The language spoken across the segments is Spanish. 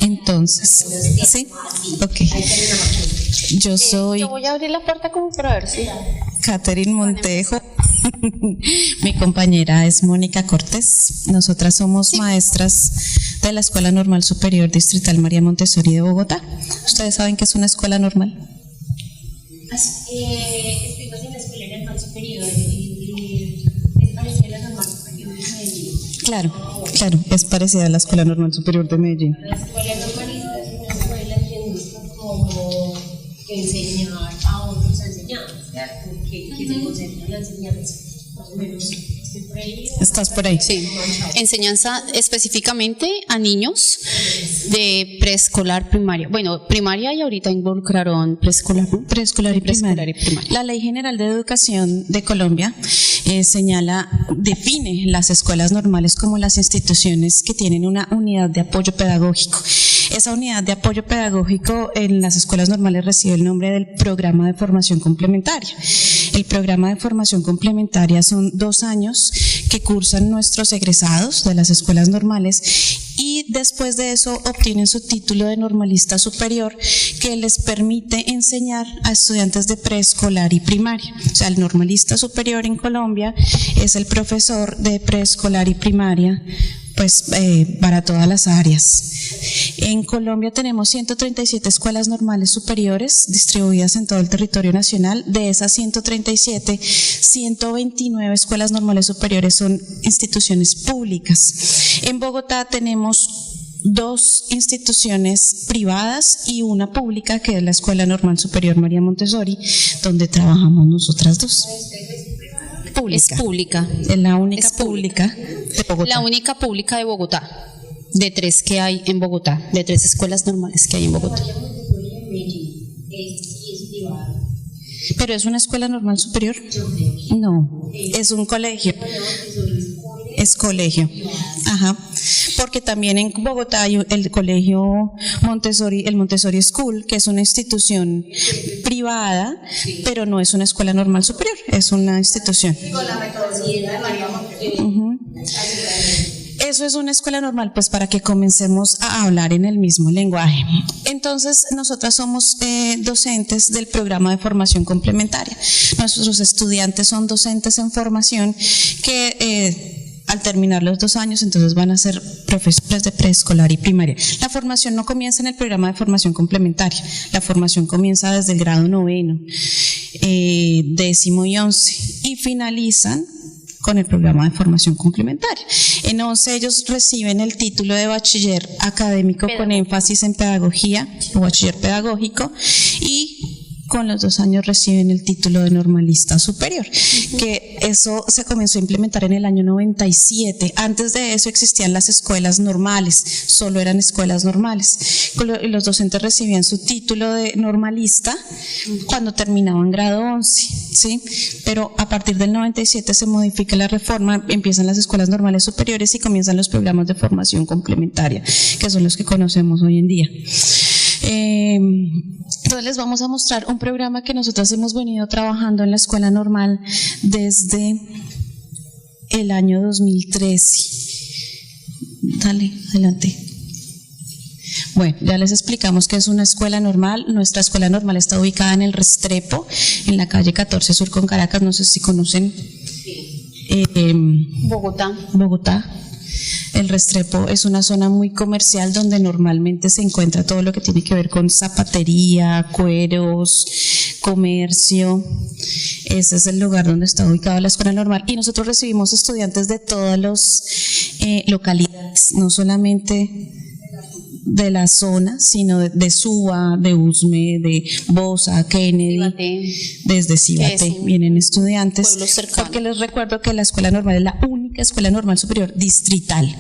Entonces, ¿sí? Ok. Yo voy a abrir la puerta como para ver si... Catherine Montejo. Mi compañera es Mónica Cortés. Nosotras somos maestras de la Escuela Normal Superior Distrital María Montessori de Bogotá. ¿Ustedes saben qué es una escuela normal? Estuvimos en la Escuela Normal Superior es parecida a la Normal Superior de Medellín. Claro, es parecida a la Escuela Normal Superior de Medellín. La escuela normalista es una escuela que busca como enseñar a otros a enseñar, ¿cierto? Que se concentra en la enseñanza, más o menos. ¿Estoy por ahí? ¿Estás por ahí? Sí, enseñanza específicamente a niños de preescolar, primaria. Bueno, primaria y ahorita involucraron preescolar, ¿no? Preescolar y primaria. La Ley General de Educación de Colombia define las escuelas normales como las instituciones que tienen una unidad de apoyo pedagógico. Esa unidad de apoyo pedagógico en las escuelas normales recibe el nombre del Programa de Formación Complementaria. El programa de formación complementaria son 2 años que cursan nuestros egresados de las escuelas normales y después de eso obtienen su título de normalista superior que les permite enseñar a estudiantes de preescolar y primaria. O sea, el normalista superior en Colombia es el profesor de preescolar y primaria, pues para todas las áreas. En Colombia tenemos 137 escuelas normales superiores distribuidas en todo el territorio nacional. De esas 137, 129 escuelas normales superiores son instituciones públicas. En Bogotá tenemos 2 instituciones privadas y una pública, que es la Escuela Normal Superior María Montessori, donde trabajamos nosotras 2. Es pública. Es la única pública de Bogotá. La única pública de Bogotá, de 3 que hay en Bogotá, de 3 escuelas normales que hay en Bogotá. ¿Pero es una escuela normal superior? No, es un colegio. Es colegio. Ajá. Porque también en Bogotá hay el colegio Montessori, el Montessori School, que es una institución privada, pero no es una escuela normal superior, es una institución. Con la metodología de María Montessori. Eso es una escuela normal, pues para que comencemos a hablar en el mismo lenguaje. Entonces, nosotras somos docentes del programa de formación complementaria. Nuestros estudiantes son docentes en formación que al terminar los 2 años, entonces van a ser profesores de preescolar y primaria. La formación no comienza en el programa de formación complementaria, la formación comienza desde el grado 9º, 10º y 11, y finalizan con el programa de formación complementaria. En 11 ellos reciben el título de bachiller académico con énfasis en pedagogía o bachiller pedagógico, y con los 2 años reciben el título de normalista superior, que eso se comenzó a implementar en el año 97. Antes de eso existían las escuelas normales, solo eran escuelas normales. Los docentes recibían su título de normalista cuando terminaban grado 11, ¿sí? Pero a partir del 97 se modifica la reforma, empiezan las escuelas normales superiores y comienzan los programas de formación complementaria, que son los que conocemos hoy en día. Entonces les vamos a mostrar un programa que nosotros hemos venido trabajando en la escuela normal desde el año 2013. Dale, adelante. Bueno, ya les explicamos que es una escuela normal. Nuestra escuela normal está ubicada en el Restrepo, en la calle 14 Sur con Caracas. No sé si conocen Bogotá. El Restrepo es una zona muy comercial donde normalmente se encuentra todo lo que tiene que ver con zapatería, cueros, comercio. Ese es el lugar donde está ubicada la escuela normal, y nosotros recibimos estudiantes de todas las localidades, no solamente de la zona, sino de Suba, de Usme, de Bosa, Kennedy, Cibaté. Desde Cibaté vienen estudiantes, pueblos cercanos. porque les recuerdo que la escuela normal es la única escuela normal superior distrital.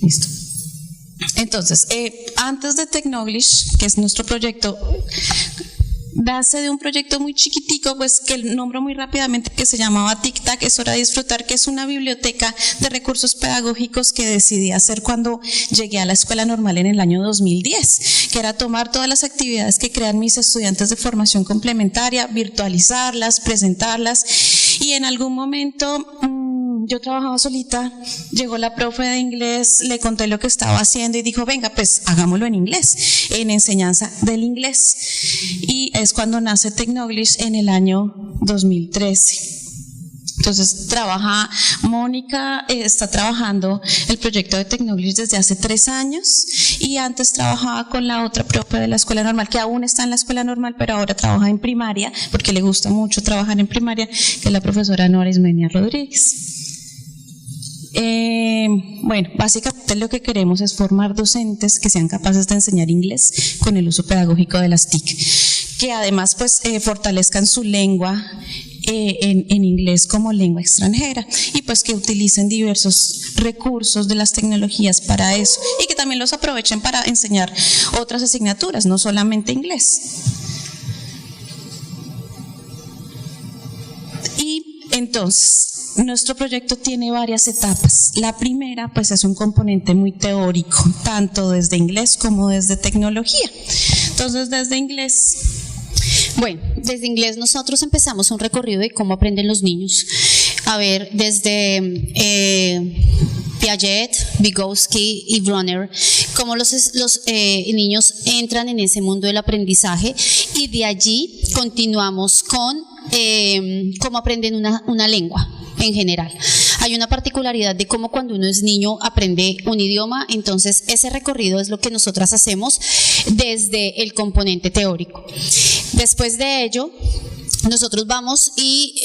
Listo. Entonces, antes de Tecnoglish, que es nuestro proyecto, nace de un proyecto muy chiquitico, pues que nombro muy rápidamente, que se llamaba Tic Tac, es hora de disfrutar, que es una biblioteca de recursos pedagógicos que decidí hacer cuando llegué a la escuela normal en el año 2010, que era tomar todas las actividades que crean mis estudiantes de formación complementaria, virtualizarlas, presentarlas, y en algún momento yo trabajaba solita, llegó la profe de inglés, le conté lo que estaba haciendo y dijo, venga, pues hagámoslo en inglés, en enseñanza del inglés. Y es cuando nace Tecnoglish en el año 2013. Entonces Mónica está trabajando el proyecto de Tecnoglish desde hace 3 años y antes trabajaba con la otra profe de la escuela normal, que aún está en la escuela normal, pero ahora trabaja en primaria, porque le gusta mucho trabajar en primaria, que es la profesora Nora Ismenia Rodríguez. Bueno, básicamente lo que queremos es formar docentes que sean capaces de enseñar inglés con el uso pedagógico de las TIC, que además pues fortalezcan su lengua en inglés como lengua extranjera y pues que utilicen diversos recursos de las tecnologías para eso y que también los aprovechen para enseñar otras asignaturas, no solamente inglés. Y entonces, nuestro proyecto tiene varias etapas. La primera, pues, es un componente muy teórico, tanto desde inglés como desde tecnología. Entonces, desde inglés. Bueno, desde inglés nosotros empezamos un recorrido de cómo aprenden los niños. A ver, desde Piaget, Vygotsky y Bronner, cómo los niños entran en ese mundo del aprendizaje, y de allí continuamos con cómo aprenden una lengua en general. Hay una particularidad de cómo cuando uno es niño aprende un idioma, entonces ese recorrido es lo que nosotras hacemos desde el componente teórico. Después de ello, nosotros vamos y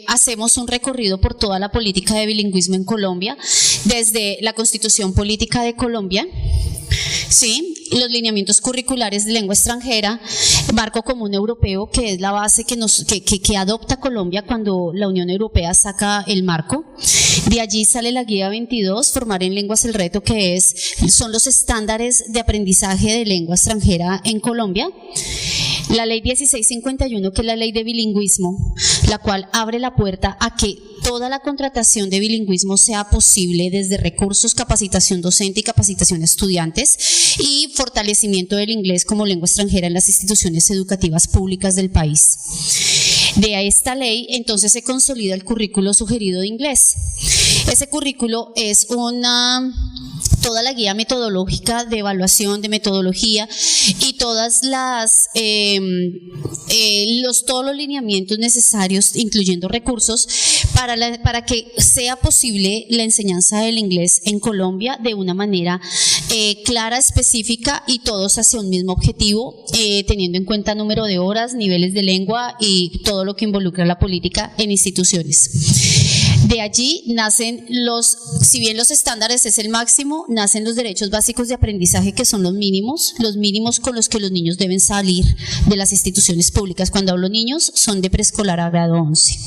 hacemos un recorrido por toda la política de bilingüismo en Colombia, desde la Constitución Política de Colombia, ¿sí?, los lineamientos curriculares de lengua extranjera, marco común europeo, que es la base que adopta Colombia cuando la Unión Europea saca el marco. De allí sale la guía 22, formar en lenguas el reto, que son los estándares de aprendizaje de lengua extranjera en Colombia. La ley 1651, que es la ley de bilingüismo, la cual abre la puerta a que toda la contratación de bilingüismo sea posible desde recursos, capacitación docente y capacitación a estudiantes, y fortalecimiento del inglés como lengua extranjera en las instituciones educativas públicas del país. De esta ley, entonces, se consolida el currículo sugerido de inglés. Ese currículo es toda la guía metodológica de evaluación, de metodología, y todas todos los lineamientos necesarios, incluyendo recursos, para que sea posible la enseñanza del inglés en Colombia de una manera clara, específica, y todos hacia un mismo objetivo, teniendo en cuenta número de horas, niveles de lengua y todo lo que involucra la política en instituciones. De allí nacen si bien los estándares es el máximo, nacen los derechos básicos de aprendizaje, que son los mínimos con los que los niños deben salir de las instituciones públicas. Cuando hablo niños, son de preescolar a grado 11.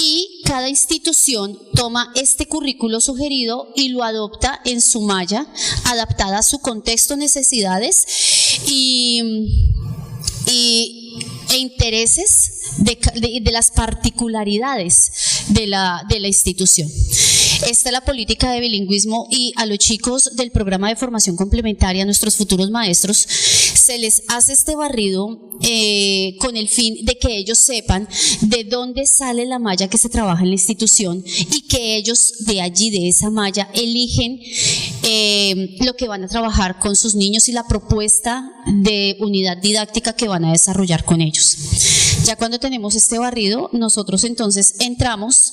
Y cada institución toma este currículo sugerido y lo adopta en su malla, adaptada a su contexto, necesidades e intereses de las particularidades de la institución. Esta es la política de bilingüismo, y a los chicos del programa de formación complementaria, nuestros futuros maestros, se les hace este barrido con el fin de que ellos sepan de dónde sale la malla que se trabaja en la institución, y que ellos de allí, de esa malla, eligen lo que van a trabajar con sus niños y la propuesta de unidad didáctica que van a desarrollar con ellos. Ya cuando tenemos este barrido, nosotros entonces entramos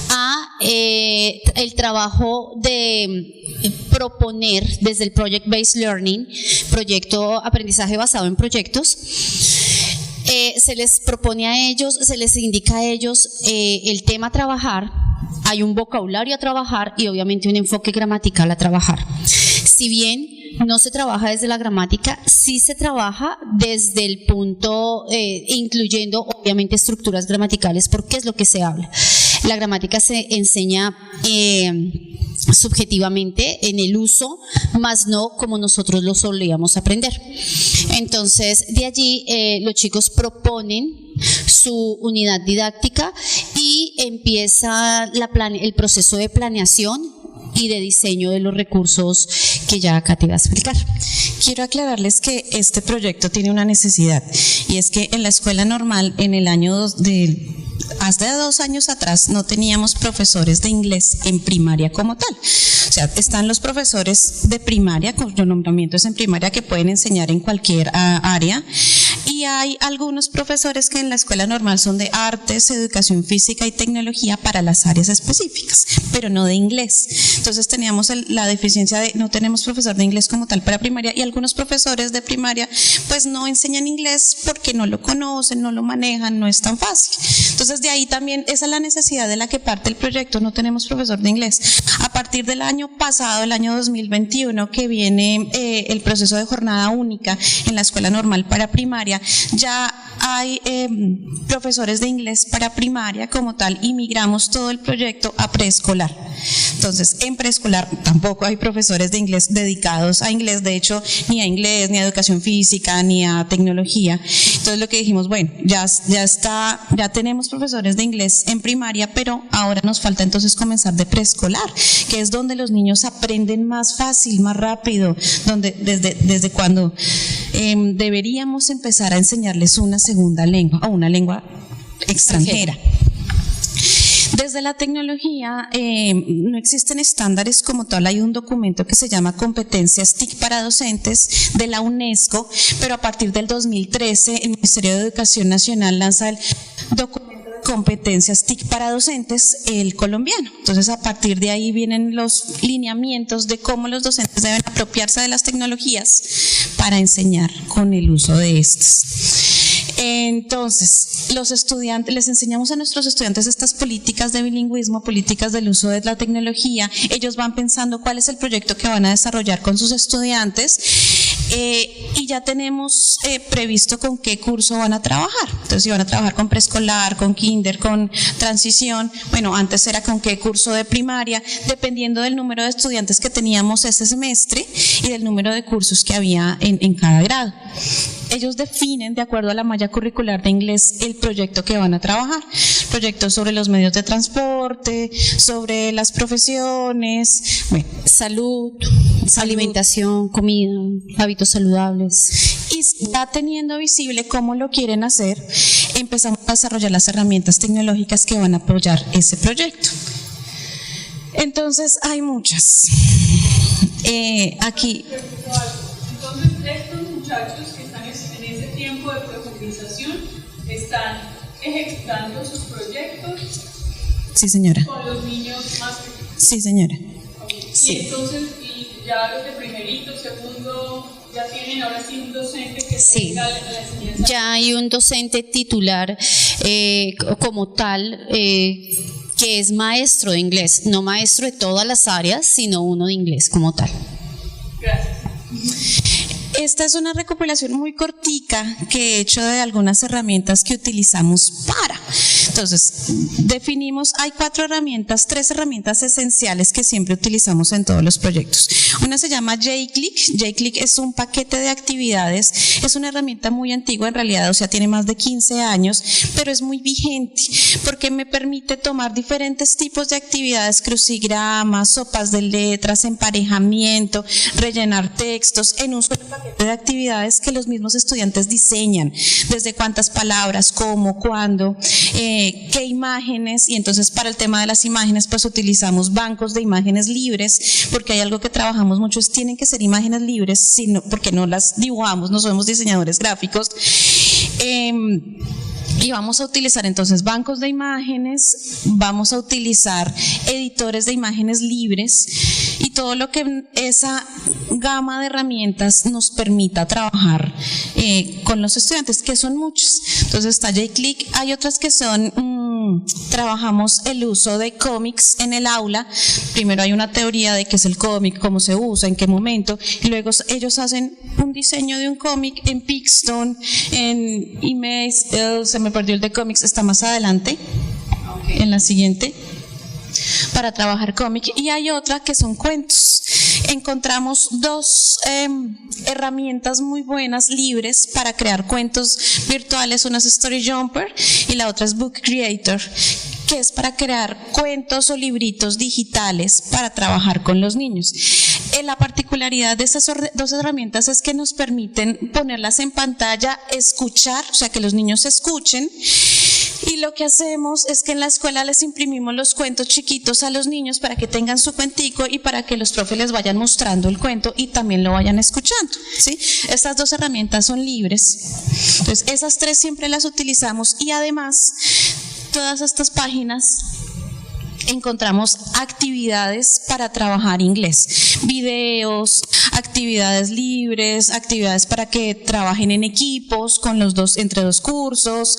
a el trabajo de proponer desde el Project Based Learning, proyecto aprendizaje basado en proyectos. Se les propone a ellos, se les indica a ellos el tema a trabajar, hay un vocabulario a trabajar y obviamente un enfoque gramatical a trabajar. Si bien no se trabaja desde la gramática, sí se trabaja desde el punto, incluyendo obviamente estructuras gramaticales, porque es lo que se habla. La gramática se enseña subjetivamente en el uso, más no como nosotros lo solíamos aprender. Entonces, de allí los chicos proponen su unidad didáctica y empieza el proceso de planeación y de diseño de los recursos que ya acá te voy a explicar. Quiero aclararles que este proyecto tiene una necesidad, y es que en la escuela normal, en el año del hace 2 años atrás no teníamos profesores de inglés en primaria como tal. O sea, están los profesores de primaria, cuyo nombramiento es en primaria, que pueden enseñar en cualquier área, y hay algunos profesores que en la escuela normal son de artes, educación física y tecnología para las áreas específicas, pero no de inglés. Entonces teníamos la deficiencia de no tenemos profesor de inglés como tal para primaria, y algunos profesores de primaria pues no enseñan inglés porque no lo conocen, no lo manejan, no es tan fácil. Entonces de ahí también esa es la necesidad de la que parte el proyecto, no tenemos profesor de inglés. A partir del año pasado, el año 2021, que viene el proceso de jornada única en la escuela normal para primaria, ya hay profesores de inglés para primaria como tal, y migramos todo el proyecto a preescolar. Entonces, en preescolar tampoco hay profesores de inglés dedicados a inglés, de hecho, ni a inglés, ni a educación física, ni a tecnología. Entonces, lo que dijimos, bueno, ya tenemos profesores de inglés en primaria, pero ahora nos falta entonces comenzar de preescolar, que es donde los niños aprenden más fácil, más rápido, donde desde cuando deberíamos empezar a enseñarles una segunda lengua o una lengua extranjera. Desde la tecnología no existen estándares como tal, hay un documento que se llama Competencias TIC para Docentes de la UNESCO, pero a partir del 2013 el Ministerio de Educación Nacional lanza el documento de Competencias TIC para Docentes, el colombiano. Entonces a partir de ahí vienen los lineamientos de cómo los docentes deben apropiarse de las tecnologías para enseñar con el uso de estas. Entonces, los estudiantes, les enseñamos a nuestros estudiantes estas políticas de bilingüismo, políticas del uso de la tecnología. Ellos van pensando cuál es el proyecto que van a desarrollar con sus estudiantes, y ya tenemos previsto con qué curso van a trabajar. Entonces, si van a trabajar con preescolar, con kinder, con transición, bueno, antes era con qué curso de primaria, dependiendo del número de estudiantes que teníamos ese semestre y del número de cursos que había en cada grado. Ellos definen, de acuerdo a la malla curricular de inglés, el proyecto que van a trabajar. Proyectos sobre los medios de transporte, sobre las profesiones, bueno, salud, alimentación, comida, hábitos saludables. Y ya teniendo visible cómo lo quieren hacer, empezamos a desarrollar las herramientas tecnológicas que van a apoyar ese proyecto. Entonces, hay muchas. Aquí. Entonces, estos muchachos que están en ese tiempo de profundización están ejecutando sus proyectos. Sí, señora. Con los niños más pequeños. Sí, señora. Sí. Y entonces, y ya los de primerito, segundo, ya tienen ahora sí un docente que se dedica a la enseñanza. Ya hay un docente titular como tal, que es maestro de inglés, no maestro de todas las áreas, sino uno de inglés como tal. Gracias. Esta es una recopilación muy cortica que he hecho de algunas herramientas que utilizamos para. Entonces, definimos, hay 3 herramientas esenciales que siempre utilizamos en todos los proyectos. Una se llama J-Click. J-Click es un paquete de actividades, es una herramienta muy antigua en realidad, o sea, tiene más de 15 años, pero es muy vigente porque me permite tomar diferentes tipos de actividades, crucigramas, sopas de letras, emparejamiento, rellenar textos en un solo paquete de actividades que los mismos estudiantes diseñan, desde cuántas palabras, cómo, cuándo, qué imágenes, y entonces para el tema de las imágenes pues utilizamos bancos de imágenes libres, porque hay algo que trabajamos mucho, es tienen que ser imágenes libres, sino porque no las dibujamos, no somos diseñadores gráficos. Y vamos a utilizar entonces bancos de imágenes, vamos a utilizar editores de imágenes libres y todo lo que esa gama de herramientas nos permita trabajar con los estudiantes, que son muchos. Entonces está J-Click, hay otras que son, trabajamos el uso de cómics en el aula. Primero hay una teoría de qué es el cómic, cómo se usa, en qué momento, y luego ellos hacen un diseño de un cómic en Pixton, en Image, se me perdió el de cómics, está más adelante, en la siguiente, para trabajar cómic. Y hay otra que son cuentos. Encontramos 2 herramientas muy buenas, libres, para crear cuentos virtuales. Una es Story Jumper y la otra es Book Creator, que es para crear cuentos o libritos digitales para trabajar con los niños. La particularidad de esas 2 herramientas es que nos permiten ponerlas en pantalla, escuchar, o sea, que los niños escuchen, Y lo que hacemos es que en la escuela les imprimimos los cuentos chiquitos a los niños para que tengan su cuentico y para que los profes les vayan mostrando el cuento y también lo vayan escuchando, ¿sí? Estas dos herramientas son libres. Entonces, esas tres siempre las utilizamos y además todas estas páginas encontramos actividades para trabajar inglés, videos, actividades libres, actividades para que trabajen en equipos con entre dos cursos,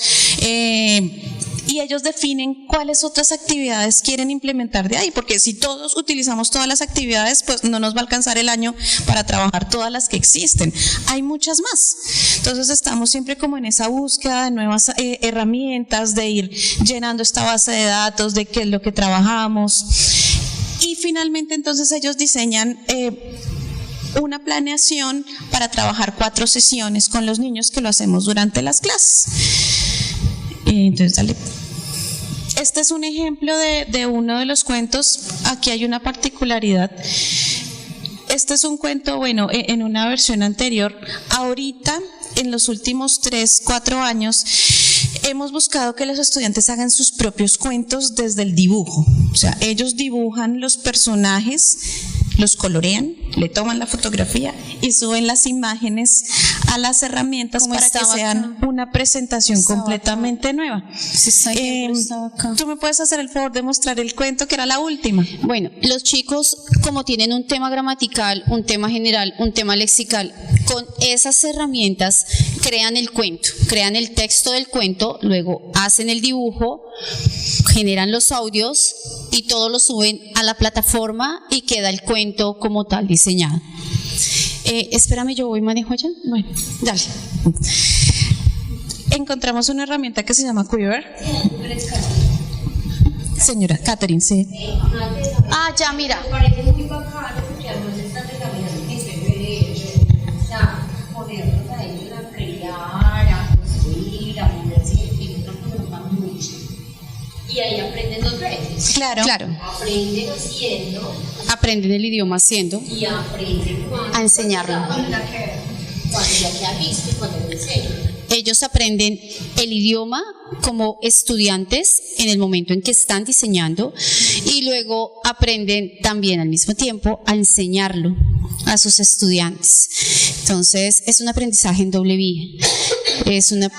y ellos definen cuáles otras actividades quieren implementar de ahí, porque si todos utilizamos todas las actividades, pues no nos va a alcanzar el año para trabajar todas las que existen. Hay muchas más. Entonces estamos siempre como en esa búsqueda de nuevas herramientas, de ir llenando esta base de datos, de qué es lo que trabajamos. Y finalmente entonces ellos diseñan una planeación para trabajar 4 sesiones con los niños, que lo hacemos durante las clases. Entonces, dale. Este es un ejemplo de uno de los cuentos. Aquí hay una particularidad. Este es un cuento, bueno, en una versión anterior. Ahorita, en los últimos 3-4 años, hemos buscado que los estudiantes hagan sus propios cuentos desde el dibujo. O sea, ellos dibujan los personajes, los colorean, le toman la fotografía y suben las imágenes a las herramientas para que sean una presentación completamente nueva. Tú me puedes hacer el favor de mostrar el cuento, que era la última. Bueno, los chicos, como tienen un tema gramatical, un tema general, un tema lexical, con esas herramientas crean el cuento, crean el texto del cuento, luego hacen el dibujo, generan los audios y todo lo suben a la plataforma y queda el cuento como tal diseñado. Espérame, yo voy manejo allá. Bueno, dale. Encontramos una herramienta que se llama Quiver. Señora Catherine, sí. Ah, ya, mira. Me parece muy bacano porque además están desarrollando que se ve ellos, o sea, ponerlos a ellos a crear, a construir, a ponerse en una forma mucho. Y ahí aprenden 2 veces. Claro. Aprenden haciendo. Aprenden el idioma haciendo. Y aprenden a enseñarlo. Cuando ya queda visto y cuando lo enseñan. Ellos aprenden el idioma como estudiantes en el momento en que están diseñando y luego aprenden también al mismo tiempo a enseñarlo a sus estudiantes. Entonces es un aprendizaje en doble vía. Es una...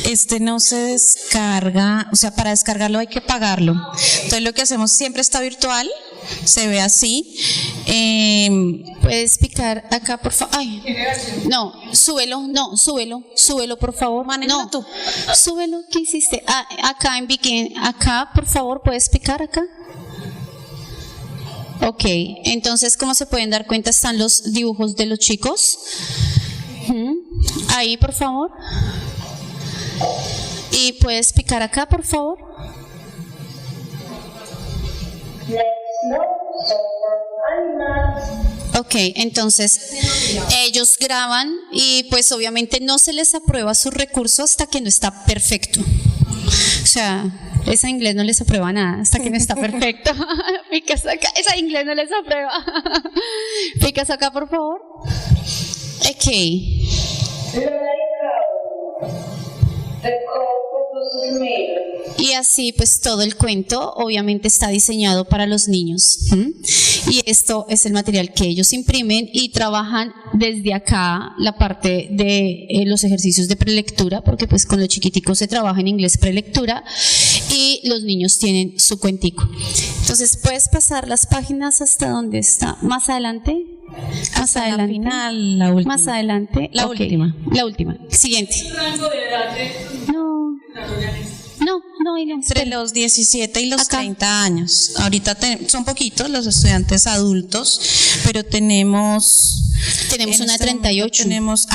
Este no se descarga, o sea, para descargarlo hay que pagarlo. Entonces lo que hacemos siempre está virtual, se ve así. Puedes picar acá, por favor. Ay, no, súbelo, por favor. Manéjalo tú. Súbelo, ¿qué hiciste? Acá en Begin, acá, por favor, puedes picar acá. Ok, entonces, ¿cómo se pueden dar cuenta? Están los dibujos de los chicos. Ahí, por favor. Y puedes picar acá, por favor. Ok, entonces ellos graban y pues obviamente no se les aprueba su recurso hasta que no está perfecto. O sea, esa inglés no les aprueba nada hasta que no está perfecto. Picas acá, esa inglés no les aprueba. Picas acá, por favor. Ok. Y así pues todo el cuento obviamente está diseñado para los niños. Y esto es el material que ellos imprimen y trabajan desde acá la parte de los ejercicios de prelectura, porque pues con los chiquiticos se trabaja en inglés prelectura y los niños tienen su cuentico. Entonces puedes pasar las páginas hasta donde está, más adelante. Más adelante. Final, la última. Más adelante. La última. La última. Siguiente. ¿Qué rango de edad de estos desarrollan esto? No. Entre los 17 y los Acá. 30 años. Ahorita son poquitos los estudiantes adultos, pero tenemos una de 38. Tenemos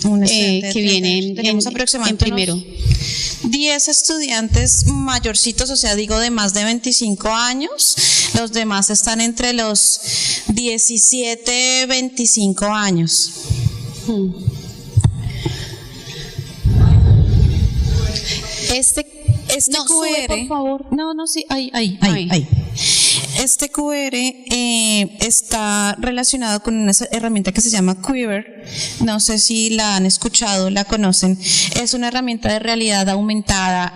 un estudiante que viene tenemos aproximadamente en primero. 10 estudiantes mayorcitos, o sea, digo de más de 25 años. Los demás están entre los 17 y 25 años. Este No, sube, QR. por favor. No, sí, ahí. Este QR está relacionado con una herramienta que se llama Quiver. No sé si la han escuchado, la conocen. Es una herramienta de realidad aumentada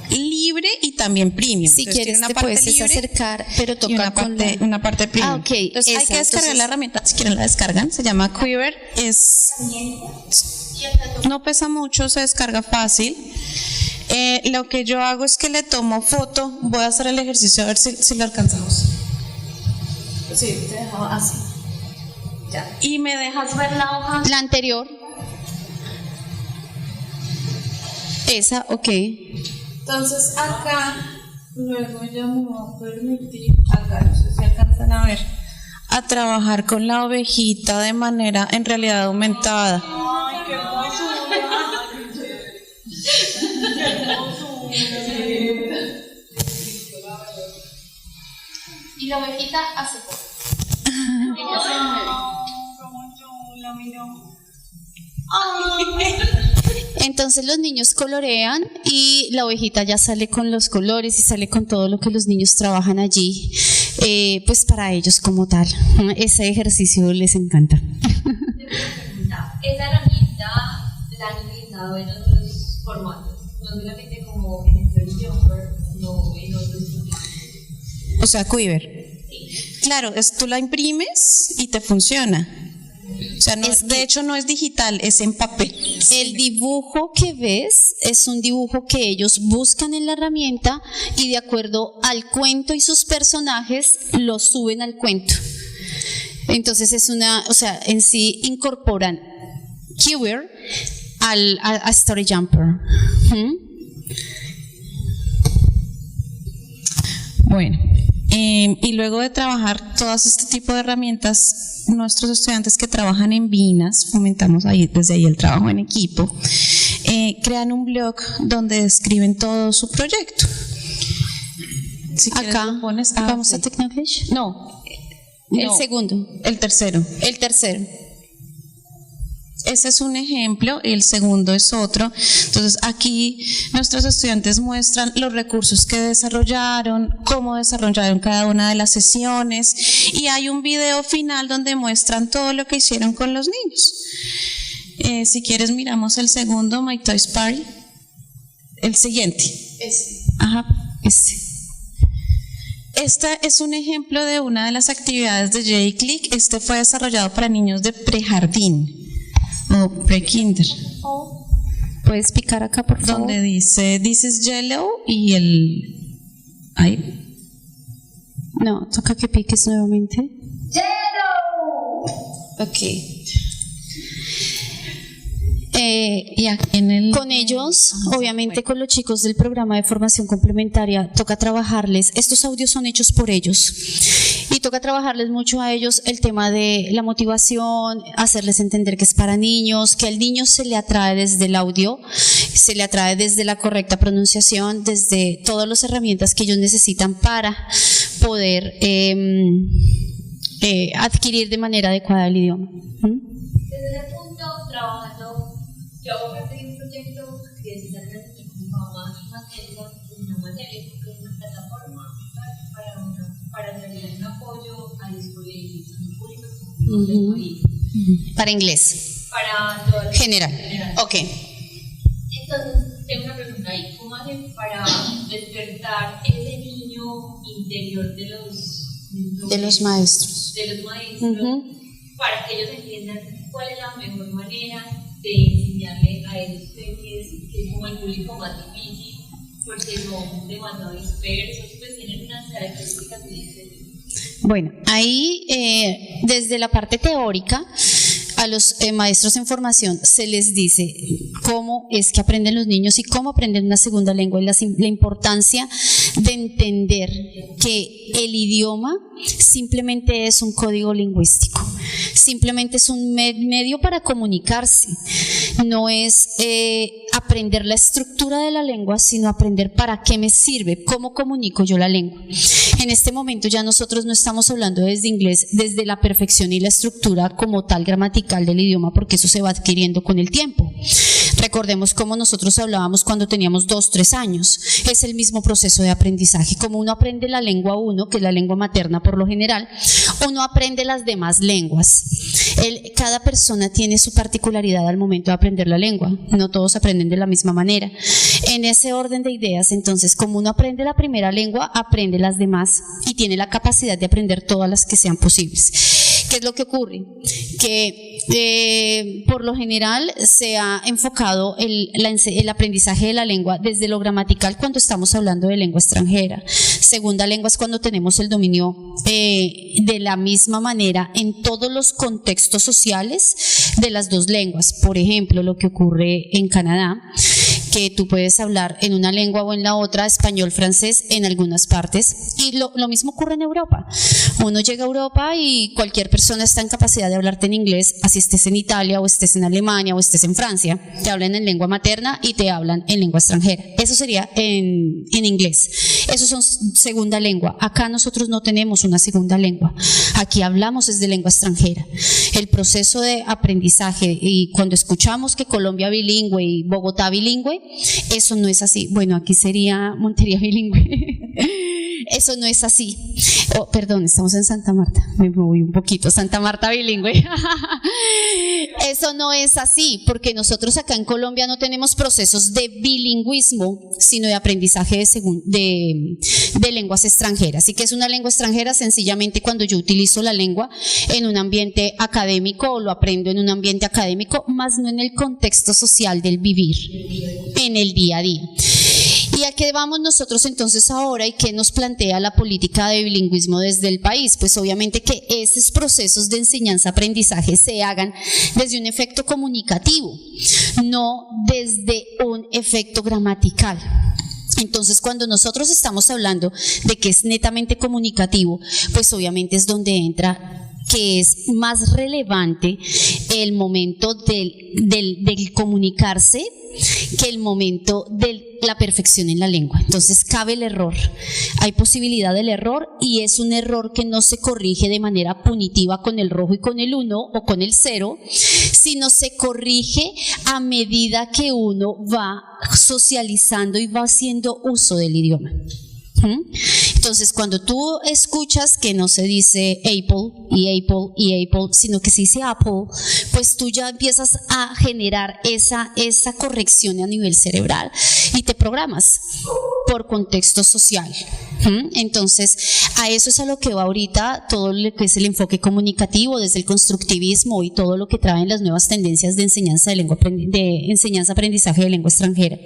libre y también premium. Si Entonces, quieres tiene una te parte puedes libre acercar, pero y toca una con parte, una parte premium. Ah, ok, Entonces hay esa, que descargar entonces- la herramienta, si quieren la descargan. Se llama Quiver. No pesa mucho, se descarga fácil. Lo que yo hago es que le tomo foto. Voy a hacer el ejercicio a ver si lo alcanzamos. Sí, te dejaba así. Ya. Y me dejas ver la hoja. La anterior. Esa, ok. Entonces acá, luego yo me voy a permitir, acá no sé si alcanzan a ver, a trabajar con la ovejita de manera en realidad aumentada. Ay, qué hermosura. Qué hermosura. Y la ovejita hace poco. Como chula, mira. Entonces los niños colorean y la ovejita ya sale con los colores y sale con todo lo que los niños trabajan allí, pues para ellos como tal. Ese ejercicio les encanta. Esa herramienta la han utilizado en otros formatos, no solamente como en Story Jumper, no en otros formatos. O sea, Quiver. Claro, tú la imprimes y te funciona. O sea, de hecho no es digital, es en papel. El dibujo que ves es un dibujo que ellos buscan en la herramienta y de acuerdo al cuento y sus personajes lo suben al cuento. Entonces es o sea, en sí incorporan Quiver a Story Jumper. Bueno, y luego de trabajar todas este tipo de herramientas, nuestros estudiantes que trabajan en Vinas, fomentamos desde ahí el trabajo en equipo, crean un blog donde describen todo su proyecto. Si quieres Acá lo pones. vamos Sí. a Technology. No, El segundo. el tercero. El tercero. Ese es un ejemplo y el segundo es otro. Entonces aquí nuestros estudiantes muestran los recursos que desarrollaron, cómo desarrollaron cada una de las sesiones y hay un video final donde muestran todo lo que hicieron con los niños. Si quieres miramos el segundo, My Toys Party. El siguiente. Ajá, ese. Este es un ejemplo de una de las actividades de J-Click. Este fue desarrollado para niños de prejardín o pre-kinder, ¿Puedes picar acá, por favor? donde dice This is yellow y ahí. No, toca que piques nuevamente. Ok. Y aquí en el Con ellos, obviamente con los chicos del programa de formación complementaria, toca trabajarles, estos audios son hechos por ellos, y toca trabajarles mucho a ellos el tema de la motivación, hacerles entender que es para niños, que al niño se le atrae desde el audio, se le atrae desde la correcta pronunciación, desde todas las herramientas que ellos necesitan para poder adquirir de manera adecuada el idioma. Desde ese punto, trabajando, yo hago parte de un proyecto que es la creación con mamá y materia, una materia, que es una plataforma para realizar un apoyo a los colegios públicos del país, Para inglés. para toda la General. general. Ok. Entonces, tengo una pregunta ahí. ¿Cómo hacen para despertar ese niño interior de los maestros. para que ellos entiendan cuál es la mejor manera de enseñarle a esos peques, que es como el público más difícil, porque son demasiado dispersos, pues tienen unas características muy diferentes? Bueno, ahí desde la parte teórica a los maestros en formación se les dice cómo es que aprenden los niños y cómo aprenden una segunda lengua y la importancia de entender que el idioma simplemente es un código lingüístico, simplemente es un medio para comunicarse, no es aprender la estructura de la lengua, sino aprender para qué me sirve, cómo comunico yo la lengua. En este momento ya nosotros no estamos hablando desde inglés, desde la perfección y la estructura como tal gramatical del idioma, porque eso se va adquiriendo con el tiempo. Recordemos cómo nosotros hablábamos cuando teníamos 2, 3 años. Es el mismo proceso de aprendizaje. Como uno aprende la lengua 1, que es la lengua materna por lo general, uno aprende las demás lenguas. Cada persona tiene su particularidad al momento de aprender la lengua. No todos aprenden de la misma manera. En ese orden de ideas, entonces, como uno aprende la primera lengua, aprende las demás y tiene la capacidad de aprender todas las que sean posibles. ¿Qué es lo que ocurre? Que por lo general se ha enfocado el aprendizaje de la lengua desde lo gramatical cuando estamos hablando de lengua extranjera. Segunda lengua es cuando tenemos el dominio de la misma manera en todos los contextos sociales de las dos lenguas. Por ejemplo, lo que ocurre en Canadá, que tú puedes hablar en una lengua o en la otra, español, francés en algunas partes, y lo mismo ocurre en Europa. Uno llega a Europa y cualquier persona está en capacidad de hablarte en inglés, así estés en Italia o estés en Alemania o estés en Francia, te hablan en lengua materna y te hablan en lengua extranjera. Eso sería en inglés. Eso son segunda lengua. Acá nosotros no tenemos una segunda lengua. Aquí hablamos es de lengua extranjera. El proceso de aprendizaje, y cuando escuchamos que Colombia bilingüe y Bogotá bilingüe, eso no es así. Bueno, aquí sería Montería bilingüe. Eso no es así. Oh, perdón, estamos en Santa Marta. Me moví un poquito. Santa Marta bilingüe. Eso no es así, porque nosotros acá en Colombia no tenemos procesos de bilingüismo, sino de aprendizaje de lenguas extranjeras. ¿Y qué es una lengua extranjera? Sencillamente cuando yo utilizo la lengua en un ambiente académico o lo aprendo en un ambiente académico, más no en el contexto social del vivir, en el día a día. ¿Y a qué vamos nosotros entonces ahora y qué nos plantea la política de bilingüismo desde el país? Pues obviamente que esos procesos de enseñanza-aprendizaje se hagan desde un efecto comunicativo, no desde un efecto gramatical. Entonces, cuando nosotros estamos hablando de que es netamente comunicativo, pues obviamente es donde entra que es más relevante el momento del comunicarse que el momento de la perfección en la lengua. Entonces cabe el error, hay posibilidad del error, y es un error que no se corrige de manera punitiva con el rojo y con el 1 o con el 0, sino se corrige a medida que uno va socializando y va haciendo uso del idioma. Entonces, cuando tú escuchas que no se dice Apple y Apple y Apple, sino que se dice Apple, pues tú ya empiezas a generar esa corrección a nivel cerebral y te programas por contexto social. Entonces, a eso es a lo que va ahorita todo lo que es el enfoque comunicativo desde el constructivismo y todo lo que traen las nuevas tendencias de enseñanza de enseñanza-aprendizaje de lengua extranjera.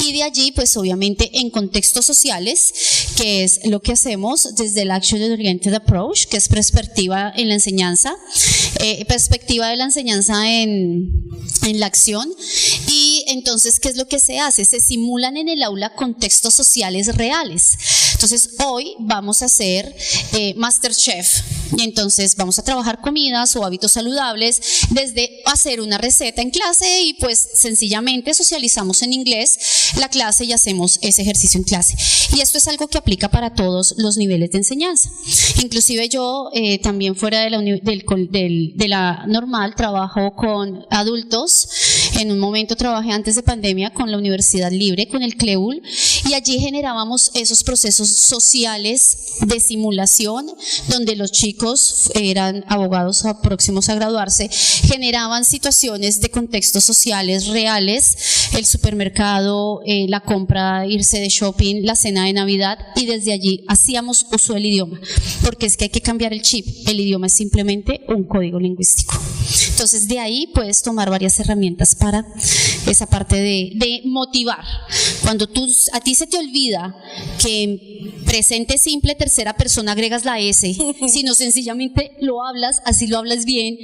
Y de allí, pues obviamente en contextos sociales, que es lo que hacemos desde el Action-Oriented Approach, que es perspectiva en la enseñanza, perspectiva de la enseñanza en la acción. Y entonces, ¿qué es lo que se hace? Se simulan en el aula contextos sociales reales. Entonces, hoy vamos a hacer MasterChef, y entonces vamos a trabajar comidas o hábitos saludables desde hacer una receta en clase y pues sencillamente socializamos en inglés la clase y hacemos ese ejercicio en clase. Y esto es algo que aplica para todos los niveles de enseñanza. Inclusive yo también fuera de la normal trabajo con adultos. En un momento trabajé antes de pandemia con la Universidad Libre, con el CLEUL, y allí generábamos esos procesos sociales de simulación donde los chicos eran abogados próximos a graduarse, generaban situaciones de contextos sociales reales, el supermercado, la compra, irse de shopping, la cena de Navidad, y desde allí hacíamos uso del idioma, porque es que hay que cambiar el chip. El idioma es simplemente un código lingüístico. Entonces de ahí puedes tomar varias herramientas para esa parte de motivar. Cuando a ti se te olvida que en presente simple tercera persona agregas la S, sino sencillamente lo hablas, así lo hablas bien.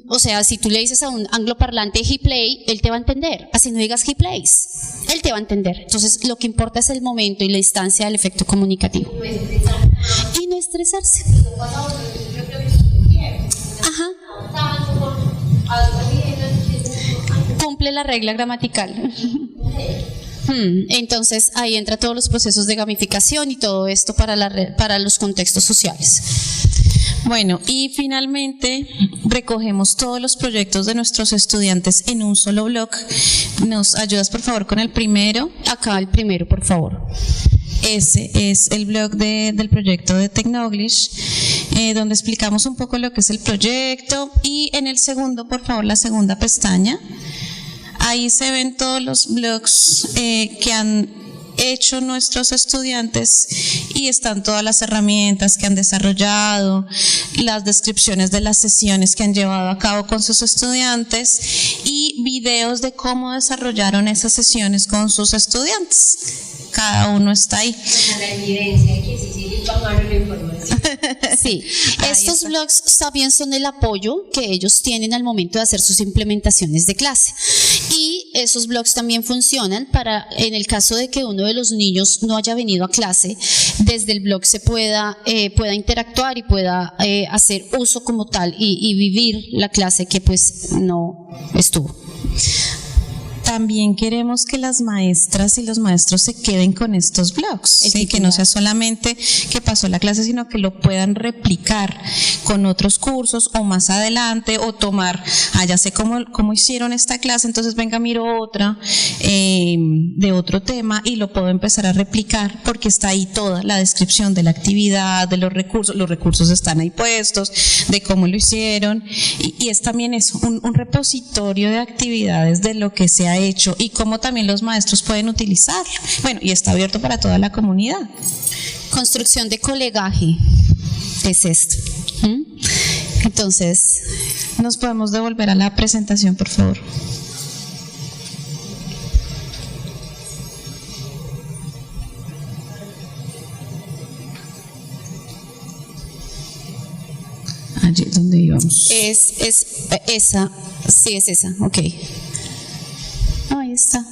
O sea, si tú le dices a un angloparlante he play, él te va a entender. Así no digas he plays, él te va a entender. Entonces lo que importa es el momento y la instancia del efecto comunicativo. Y no estresarse. Ajá. Cumple la regla gramatical. Entonces ahí entra todos los procesos de gamificación y todo esto para los contextos sociales. Bueno, y finalmente recogemos todos los proyectos de nuestros estudiantes en un solo blog. ¿Nos ayudas por favor con el primero? Acá el primero, por favor. Ese es el blog del proyecto de Tecnoglish, donde explicamos un poco lo que es el proyecto. Y en el segundo, por favor, la segunda pestaña, ahí se ven todos los blogs que han hecho nuestros estudiantes y están todas las herramientas que han desarrollado, las descripciones de las sesiones que han llevado a cabo con sus estudiantes y videos de cómo desarrollaron esas sesiones con sus estudiantes. Cada uno está ahí. La evidencia que sí pagaron la información. Sí, estos blogs también son el apoyo que ellos tienen al momento de hacer sus implementaciones de clase. Y esos blogs también funcionan para, en el caso de que uno de los niños no haya venido a clase, desde el blog se pueda interactuar y pueda hacer uso como tal y vivir la clase que pues no estuvo. También queremos que las maestras y los maestros se queden con estos blogs, ¿sí? Que no sea solamente que pasó la clase, sino que lo puedan replicar con otros cursos o más adelante, o tomar, ya sé cómo hicieron esta clase, entonces venga, miro otra de otro tema y lo puedo empezar a replicar, porque está ahí toda la descripción de la actividad, de los recursos están ahí puestos, de cómo lo hicieron, y es también eso, un repositorio de actividades de lo que se ha hecho y cómo también los maestros pueden utilizarlo. Bueno, y está abierto para toda la comunidad. Construcción de colegaje es esto. Entonces, nos podemos devolver a la presentación, por favor. Allí donde íbamos. Es esa, sí es esa, ok. Ahí está.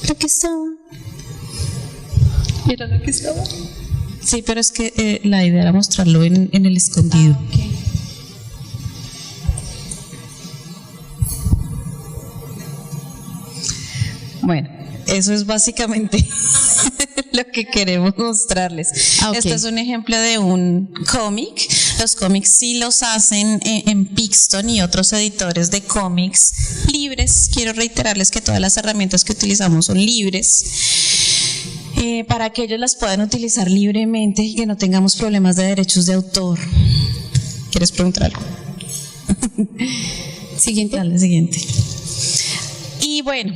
Lo que estaba. ¿Era lo que estaba? Sí, pero es que la idea era mostrarlo en el escondido. Okay. Bueno, eso es básicamente lo que queremos mostrarles. Okay. Este es un ejemplo de un cómic. Los cómics sí los hacen en Pixton y otros editores de cómics libres. Quiero reiterarles que todas las herramientas que utilizamos son libres, para que ellos las puedan utilizar libremente y que no tengamos problemas de derechos de autor. ¿Quieres preguntar algo? Siguiente. Dale, siguiente. Y bueno,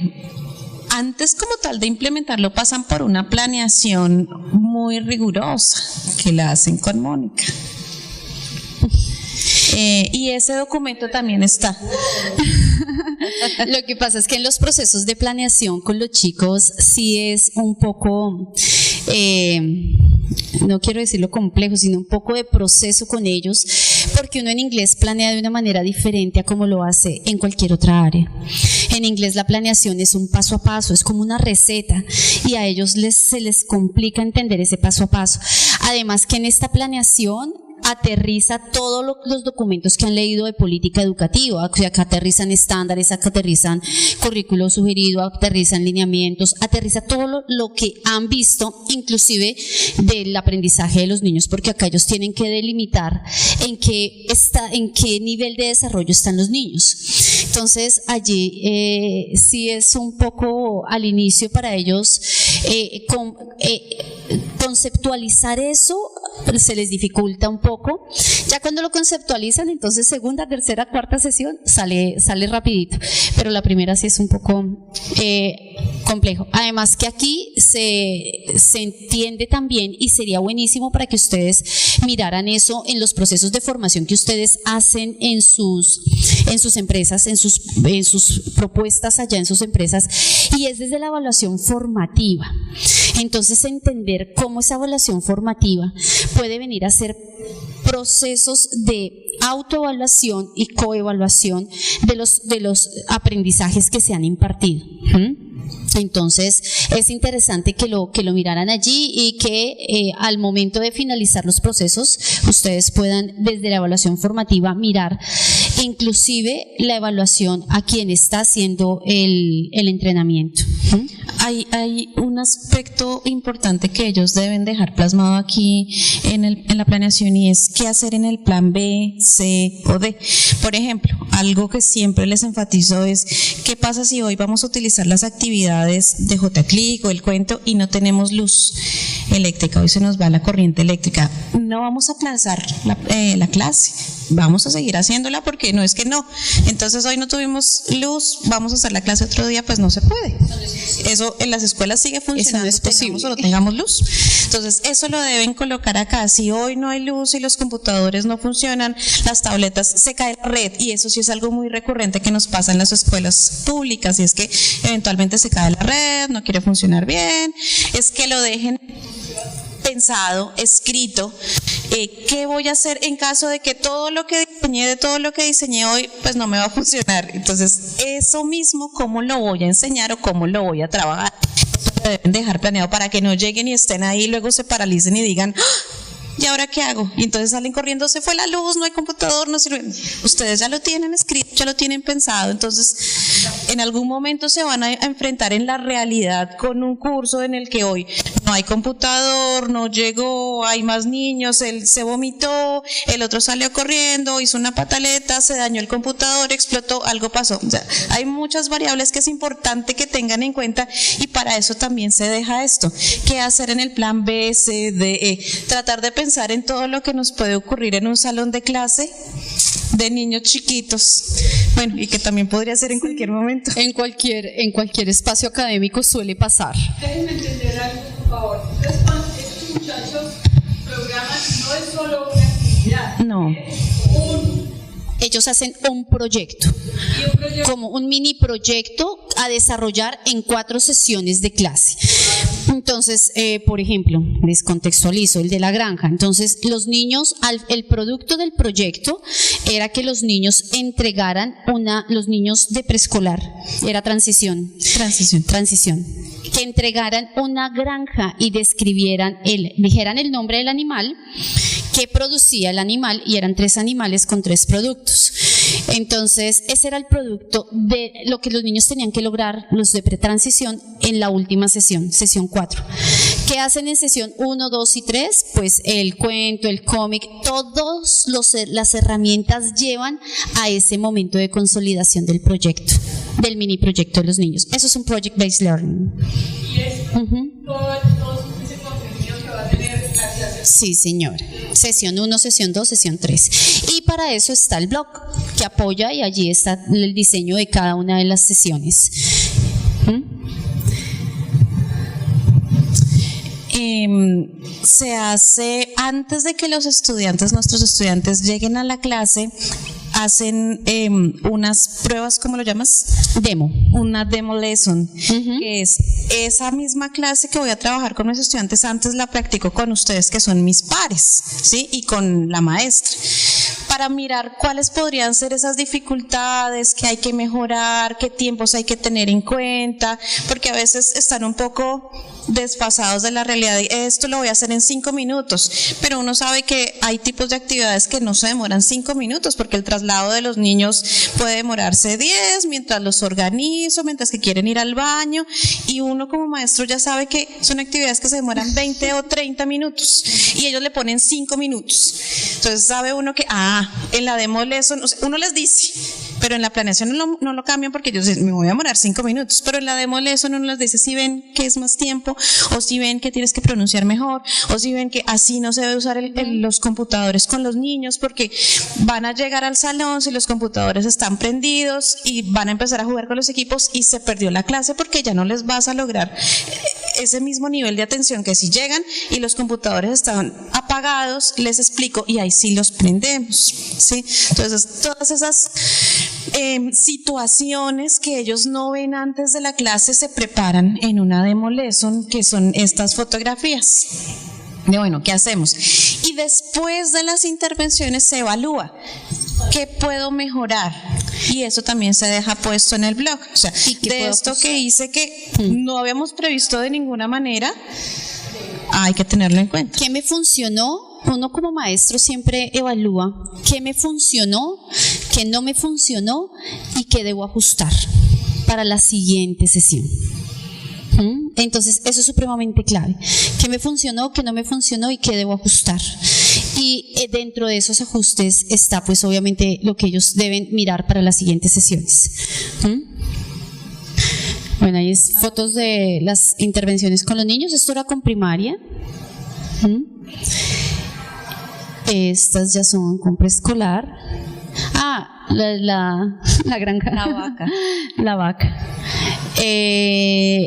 antes como tal de implementarlo pasan por una planeación muy rigurosa que la hacen con Mónica. Y ese documento también está. Lo que pasa es que en los procesos de planeación con los chicos sí es un poco, no quiero decirlo complejo, sino un poco de proceso con ellos, porque uno en inglés planea de una manera diferente a como lo hace en cualquier otra área. En inglés la planeación es un paso a paso, es como una receta, y a ellos se les complica entender ese paso a paso. Además que en esta planeación aterriza todos los documentos que han leído de política educativa, o sea, que aterrizan estándares, que aterrizan currículo sugerido, aterrizan lineamientos, aterriza todo lo que han visto, inclusive del aprendizaje de los niños, porque acá ellos tienen que delimitar en qué nivel de desarrollo están los niños. Entonces allí sí es un poco al inicio para ellos conceptualizar eso se les dificulta un poco. Ya cuando lo conceptualizan, entonces segunda, tercera, cuarta sesión sale rapidito, pero la primera sí es un poco complejo. Además que aquí se entiende también, y sería buenísimo para que ustedes miraran eso en los procesos de formación que ustedes hacen en sus empresas, en sus propuestas allá en sus empresas, y es desde la evaluación formativa. Entonces entender cómo esa evaluación formativa puede venir a ser procesos de autoevaluación y coevaluación de los aprendizajes que se han impartido. Entonces es interesante que lo miraran allí, y que al momento de finalizar los procesos ustedes puedan desde la evaluación formativa mirar inclusive la evaluación a quien está haciendo el entrenamiento. Hay un aspecto importante que ellos deben dejar plasmado aquí en la planeación, y es qué hacer en el plan B, C o D. Por ejemplo, algo que siempre les enfatizo es qué pasa si hoy vamos a utilizar las actividades de JClick o el cuento y no tenemos luz eléctrica, hoy se nos va la corriente eléctrica. No vamos a aplazar la clase, vamos a seguir haciéndola porque no es que no. Entonces hoy no tuvimos luz, vamos a hacer la clase otro día, pues no se puede. Eso en las escuelas sigue funcionando, eso no es posible. o no tengamos luz. Entonces eso lo deben colocar acá. Si hoy no hay luz y los computadores no funcionan, las tabletas, se cae la red, y eso sí es algo muy recurrente que nos pasa en las escuelas públicas, y es que eventualmente se cae la red, no quiere funcionar bien, es que lo dejen pensado, escrito, qué voy a hacer en caso de que todo lo que diseñé hoy pues no me va a funcionar. Entonces eso mismo, cómo lo voy a enseñar o cómo lo voy a trabajar, eso lo deben dejar planeado para que no lleguen y estén ahí, luego se paralicen y digan, ¿y ahora qué hago? Y entonces salen corriendo, se fue la luz, no hay computador, no sirve. Ustedes ya lo tienen escrito, ya lo tienen pensado, entonces en algún momento se van a enfrentar en la realidad con un curso en el que hoy no hay computador, no llegó, hay más niños, él se vomitó, el otro salió corriendo, hizo una pataleta, se dañó el computador, explotó, algo pasó. O sea, hay muchas variables que es importante que tengan en cuenta, y para eso también se deja esto. ¿Qué hacer en el plan B, C, D, E? Tratar de pensar en todo lo que nos puede ocurrir en un salón de clase de niños chiquitos, bueno, y que también podría ser en cualquier momento. En cualquier espacio académico suele pasar. Déjenme entender algo, por favor. Entonces, cuando estos muchachos programan, no es solo una actividad, No. es Ellos hacen un proyecto, como un mini proyecto a desarrollar en 4 sesiones de clase. Entonces, por ejemplo, les contextualizo el de la granja. Entonces, los niños, el producto del proyecto era que los niños entregaran los niños de preescolar, era transición, que entregaran una granja y dijeran el nombre del animal, qué producía el animal, y eran 3 animales con 3 productos. Entonces, ese era el producto de lo que los niños tenían que lograr, los de pretransición, en la última sesión 4. ¿Qué hacen en sesión 1, 2 y 3? Pues el cuento, el cómic, todas las herramientas llevan a ese momento de consolidación del proyecto, del mini proyecto de los niños. Eso es un Project-Based Learning. y es todo ese contenido que va a tener la clase. Sí, señora. Sesión 1, sesión 2, sesión 3. Y para eso está el blog que apoya, y allí está el diseño de cada una de las sesiones. Se hace antes de que nuestros estudiantes lleguen a la clase, hacen unas pruebas, ¿cómo lo llamas? Una demo lesson, que es esa misma clase que voy a trabajar con mis estudiantes, antes la practico con ustedes que son mis pares, ¿sí? Y con la maestra, para mirar cuáles podrían ser esas dificultades que hay que mejorar, qué tiempos hay que tener en cuenta, porque a veces están un poco desfasados de la realidad. Esto lo voy a hacer en 5 minutos, pero uno sabe que hay tipos de actividades que no se demoran 5 minutos, porque el traslado de los niños puede demorarse 10 mientras los organizo, mientras que quieren ir al baño, y uno como maestro ya sabe que son actividades que se demoran 20 o 30 minutos y ellos le ponen 5 minutos. Entonces sabe uno que en la demo lesson, uno les dice, pero en la planeación no lo cambian, porque ellos dicen, me voy a demorar 5 minutos, pero en la demo lesson uno les dice, si ven que es más tiempo, o si ven que tienes que pronunciar mejor, o si ven que así no se debe usar los computadores con los niños, porque van a llegar al salón si los computadores están prendidos y van a empezar a jugar con los equipos y se perdió la clase, porque ya no les vas a lograr ese mismo nivel de atención que si llegan y los computadores están apagados, les explico y ahí sí los prendemos, ¿sí? Entonces todas esas situaciones que ellos no ven antes de la clase se preparan en una demo lesson, que son estas fotografías. Bueno, ¿qué hacemos? Y después de las intervenciones se evalúa qué puedo mejorar, y eso también se deja puesto en el blog. O sea, de esto que hice que no habíamos previsto de ninguna manera, hay que tenerlo en cuenta. ¿Qué me funcionó? Uno como maestro siempre evalúa qué me funcionó, qué no me funcionó y qué debo ajustar para la siguiente sesión. Entonces eso es supremamente clave. ¿Qué me funcionó, qué no me funcionó y qué debo ajustar? Y dentro de esos ajustes está pues obviamente lo que ellos deben mirar para las siguientes sesiones. Bueno, ahí es fotos de las intervenciones con los niños. Esto era con primaria. Estas ya son con preescolar. La granja. La vaca. La vaca.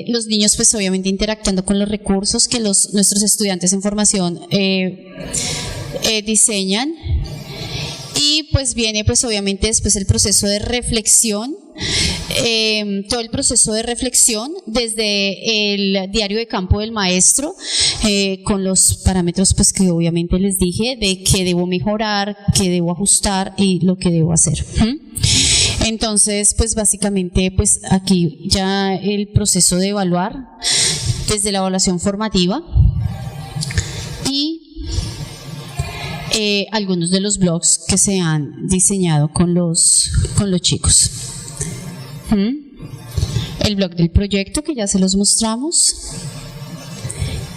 Los niños pues obviamente interactuando con los recursos que nuestros estudiantes en formación diseñan. Y pues viene pues obviamente después el proceso de reflexión, todo el proceso de reflexión desde el diario de campo del maestro, con los parámetros pues que obviamente les dije de qué debo mejorar, qué debo ajustar y lo que debo hacer. Entonces pues básicamente pues aquí ya el proceso de evaluar desde la evaluación formativa y algunos de los blogs que se han diseñado con los chicos. El blog del proyecto que ya se los mostramos.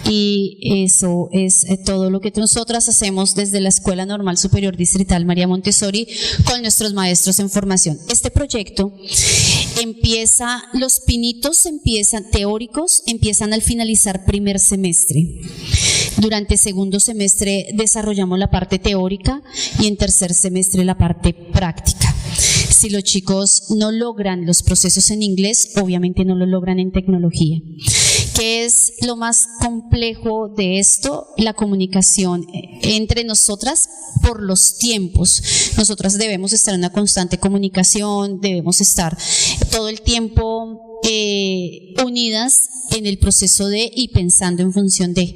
Y eso es todo lo que nosotras hacemos desde la Escuela Normal Superior Distrital María Montessori con nuestros maestros en formación. Este proyecto empieza, los pinitos teóricos empiezan al finalizar primer semestre. Durante segundo semestre desarrollamos la parte teórica y en tercer semestre la parte práctica. Si los chicos no logran los procesos en inglés, obviamente no lo logran en tecnología. ¿Qué es lo más complejo de esto? La comunicación entre nosotras por los tiempos. Nosotras debemos estar en una constante comunicación, debemos estar todo el tiempo unidas en el proceso de y pensando en función de.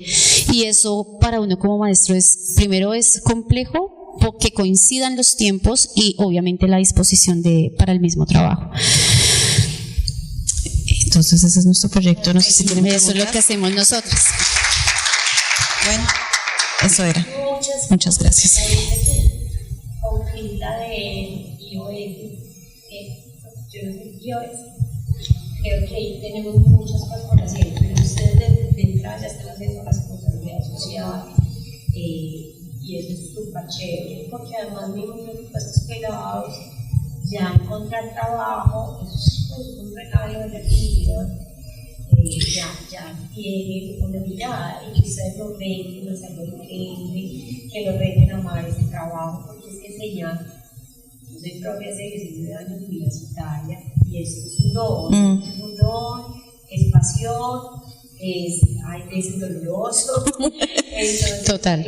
Y eso para uno como maestro primero es complejo, porque coincidan los tiempos y obviamente la disposición para el mismo trabajo. Entonces ese es nuestro proyecto. No sé si tienen preguntas. Eso es lo que hacemos nosotros. Bueno, eso era. Muchas gracias. Con fila de iOS, yo no sé iOS, creo que ahí tenemos muchas corporaciones, pero ustedes de entrada ya están haciendo responsabilidad social, y eso es súper chévere, porque además mismo creo que estos pelados ya encontrar trabajo, eso es un regalo de vida, ya tienen una mirada y que ustedes lo ven, que no se lo entienden, que lo ven en amar ese trabajo, porque es que enseñar. Yo soy propia hace 19 años universitaria y esto es un don, es pasión, hay veces doloroso. Entonces, total.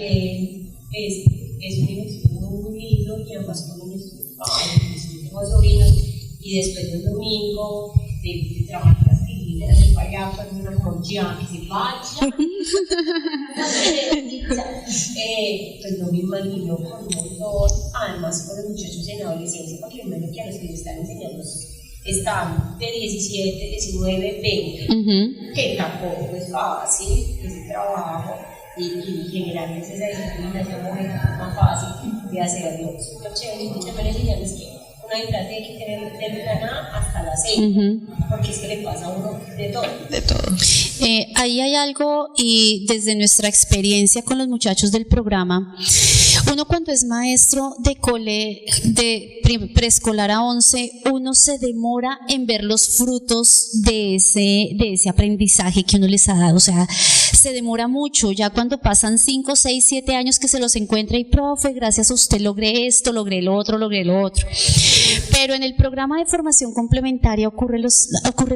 Es un ejercicio muy lindo y además con mis padres, yo tengo sobrinos y después del domingo de trabajar las actividades de allá pues una como ya que se vaya pues no me imagino con un montón, además con los muchachos en adolescencia, porque me imagino que a los que les están enseñando están de 17, 19, 20, que tampoco es fácil ese trabajo y generarles esa disciplina, ese momento más fácil de hacerlo. Súper chévere, y muchas veces enseñarles que una edad tiene que tener de la A hasta la C, porque es que le pasa a uno de todo. De todo. Ahí hay algo, y desde nuestra experiencia con los muchachos del programa, uno cuando es maestro de preescolar a 11, uno se demora en ver los frutos de ese aprendizaje que uno les ha dado. O sea, se demora mucho. Ya cuando pasan 5, 6, 7 años que se los encuentra y profe, gracias a usted logré esto, logré lo otro. Pero en el programa de formación complementaria ocurre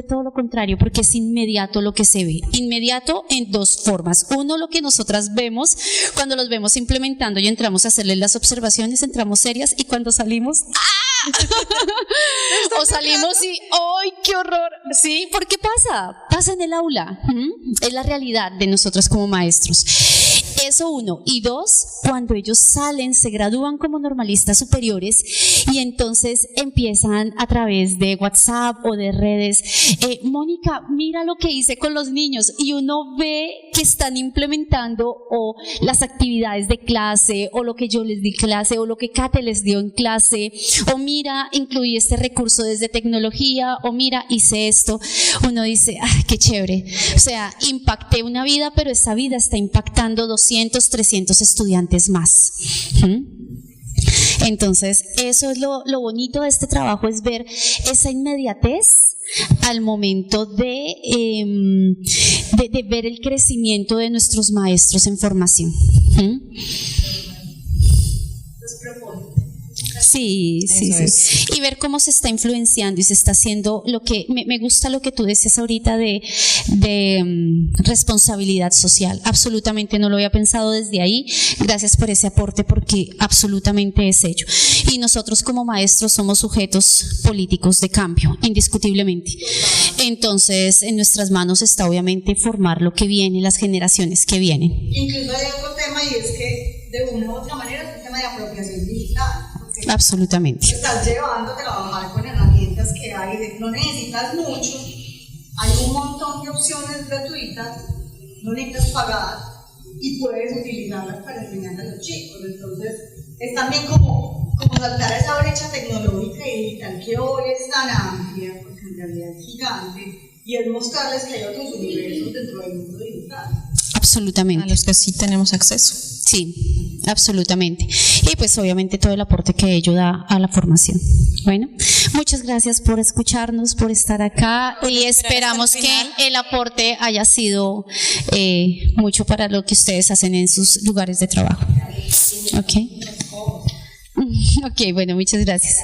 todo lo contrario, porque es inmediato lo que se ve. Inmediato en dos formas. Uno, lo que nosotras vemos cuando los vemos implementando y entramos a hacerles las observaciones, entramos serias, y cuando salimos, o salimos y ¡ay, qué horror! Sí, ¿por qué pasa? Pasa en el aula. Es la realidad de nosotros como maestros. Eso uno. Y dos, cuando ellos salen, se gradúan como normalistas superiores y entonces empiezan a través de WhatsApp o de redes, Mónica, mira lo que hice con los niños, y uno ve que están implementando o las actividades de clase o lo que yo les di clase o lo que Kate les dio en clase, o mira, incluí este recurso desde tecnología, o mira, hice esto. Uno dice, ¡ah, qué chévere! O sea, impacté una vida, pero esa vida está impactando 200, 300 estudiantes más. Entonces, eso es lo bonito de este trabajo, es ver esa inmediatez al momento de ver el crecimiento de nuestros maestros en formación. Sí, sí, sí. Y ver cómo se está influenciando y se está haciendo lo que, me gusta lo que tú decías ahorita de responsabilidad social. Absolutamente no lo había pensado desde ahí. Gracias por ese aporte, porque absolutamente es ello. Y nosotros como maestros somos sujetos políticos de cambio, indiscutiblemente. Entonces, en nuestras manos está obviamente formar lo que viene, las generaciones que vienen. Incluso hay otro tema, y es que de una u otra manera es un tema de apropiación digital. Absolutamente. Estás llevando a trabajar con herramientas que hay, no necesitas mucho, hay un montón de opciones gratuitas, no necesitas pagar y puedes utilizarlas para enseñar a los chicos. Entonces, es también como saltar esa brecha tecnológica y digital que hoy es tan amplia, porque en realidad es gigante, y es mostrarles que hay otros universos dentro del mundo digital. Absolutamente. A los que sí tenemos acceso. Sí, absolutamente. Y pues obviamente todo el aporte que ello da a la formación. Bueno, muchas gracias por escucharnos, por estar acá, y esperamos que el aporte haya sido mucho para lo que ustedes hacen en sus lugares de trabajo. Ok. Ok, bueno, muchas gracias.